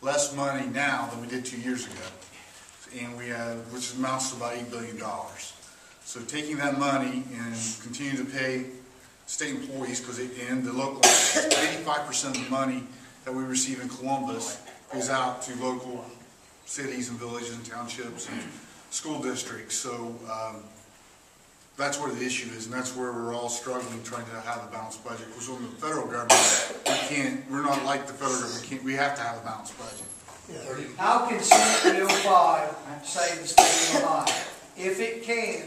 less money now than we did 2 years ago, and which amounts to about $8 billion. So taking that money and continue to pay state employees, and the local, 85% of the money that we receive in Columbus goes out to local cities and villages and townships and school districts. So that's where the issue is, and that's where we're all struggling trying to have a balanced budget. Because on the federal government, we're not like the federal government. We have to have a balanced budget. How can Senate Bill 5 save the state of Ohio? If it can,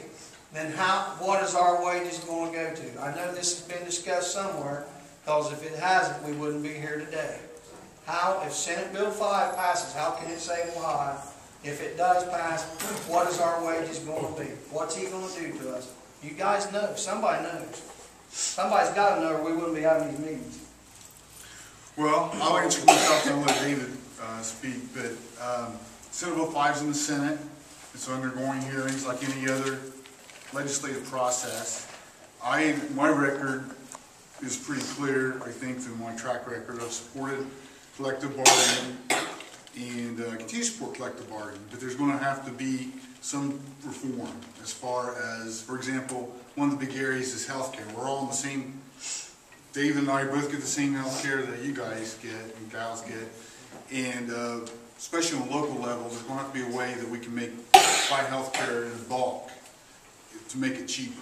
then what is our wages going to go to? I know this has been discussed somewhere, because if it hasn't, we wouldn't be here today. If Senate Bill 5 passes, how can it save Ohio? If it does pass, what is our wages going to be? What's he going to do to us? You guys know. Somebody knows. Somebody's got to know, or we wouldn't be having these meetings. Well, I'll answer myself and let David speak, but Senate Bill 5 is in the Senate. It's undergoing hearings like any other legislative process. My record is pretty clear, I think, through my track record. I've supported collective bargaining and continue to support collective bargaining, but there's going to have to be some reform as far as, for example, one of the big areas is healthcare. We're all in the same, Dave and I both get the same healthcare that you guys get and gals get, and especially on the local level, there's going to have to be a way that we can buy healthcare in bulk to make it cheaper.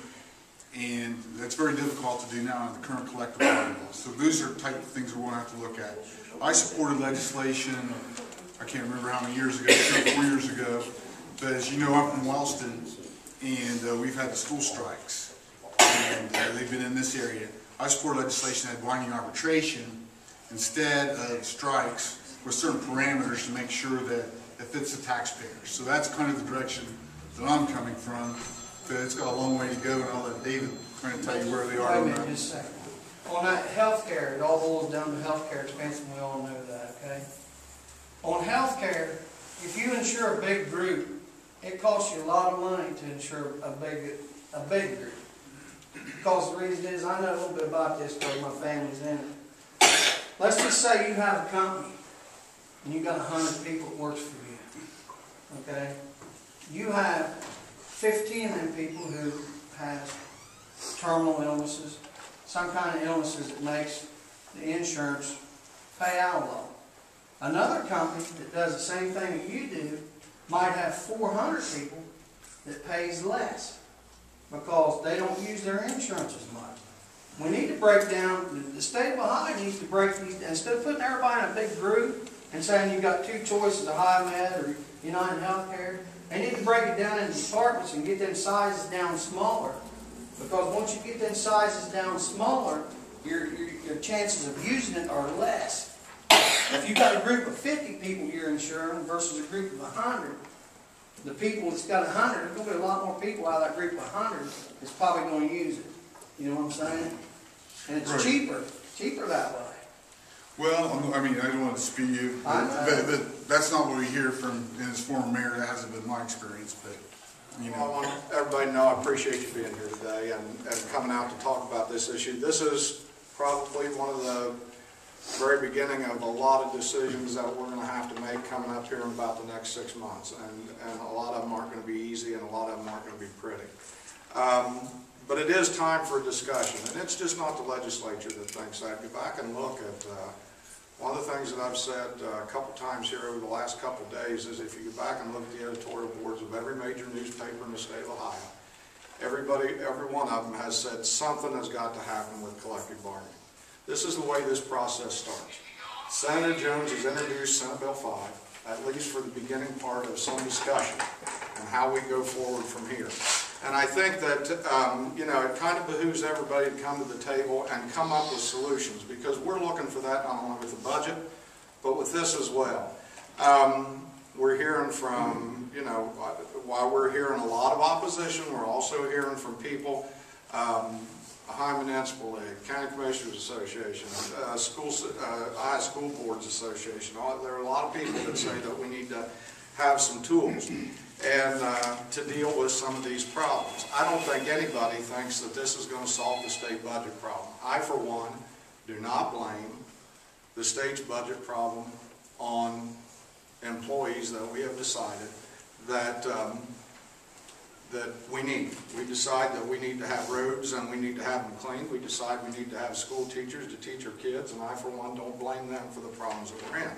And that's very difficult to do now in the current collective bargaining law. So those are the type of things we're going to have to look at. I supported legislation, I can't remember how many years ago, 3 or 4 years ago, but as you know, I'm from R-Wellston, and we've had the school strikes, and they've been in this area. I supported legislation that had binding arbitration instead of strikes with certain parameters to make sure that it fits the taxpayers. So that's kind of the direction that I'm coming from. But it's got a long way to go, and I'll let David kind of tell you where they are. Wait a minute, just a second. On that health care, it all boils down to health care expense, and we all know that, okay? On health care, if you insure a big group, it costs you a lot of money to insure a big group. Because the reason is, I know a little bit about this because my family's in it. Let's just say you have a company, and you got 100 people that works for you, okay? You have 15 of them people who has terminal illnesses, some kind of illnesses that makes the insurance pay out a lot. Another company that does the same thing that you do might have 400 people that pays less because they don't use their insurance as much. We need to break down, the state of Ohio needs to break these, instead of putting everybody in a big group and saying you've got 2 choices, Ohio Med or United Healthcare. They need to break it down into departments and get them sizes down smaller. Because once you get them sizes down smaller, your chances of using it are less. If you've got a group of 50 people you're insuring versus a group of 100, the people that's got 100, there's going to be a lot more people out of that group of 100 that's probably going to use it. You know what I'm saying? And it's cheaper that way. Well, I mean, I don't want to dispute you, but that's not what we hear from his former mayor. That hasn't been my experience, but, you know. Well, I want everybody to know I appreciate you being here today and coming out to talk about this issue. This is probably one of the very beginning of a lot of decisions that we're going to have to make coming up here in about the next 6 months. And a lot of them aren't going to be easy, and a lot of them aren't going to be pretty. But it is time for a discussion, and it's just not the legislature that thinks that. Go back and look at one of the things that I've said a couple times here over the last couple days is if you go back and look at the editorial boards of every major newspaper in the state of Ohio, every one of them has said something has got to happen with collective bargaining. This is the way this process starts. Senator Jones has introduced Senate Bill 5, at least for the beginning part of some discussion on how we go forward from here. And I think that, you know, it kind of behooves everybody to come to the table and come up with solutions, because we're looking for that not only with the budget, but with this as well. We're hearing from, you know, while we're hearing a lot of opposition, we're also hearing from people, Ohio Municipal League, County Commissioners Association, Ohio School Boards Association. There are a lot of people that say that we need to have some tools and to deal with some of these problems. I don't think anybody thinks that this is going to solve the state budget problem. I, for one, do not blame the state's budget problem on employees that we have decided that that we need. We decide that we need to have roads and we need to have them cleaned. We decide we need to have school teachers to teach our kids, and I, for one, don't blame them for the problems that we're in.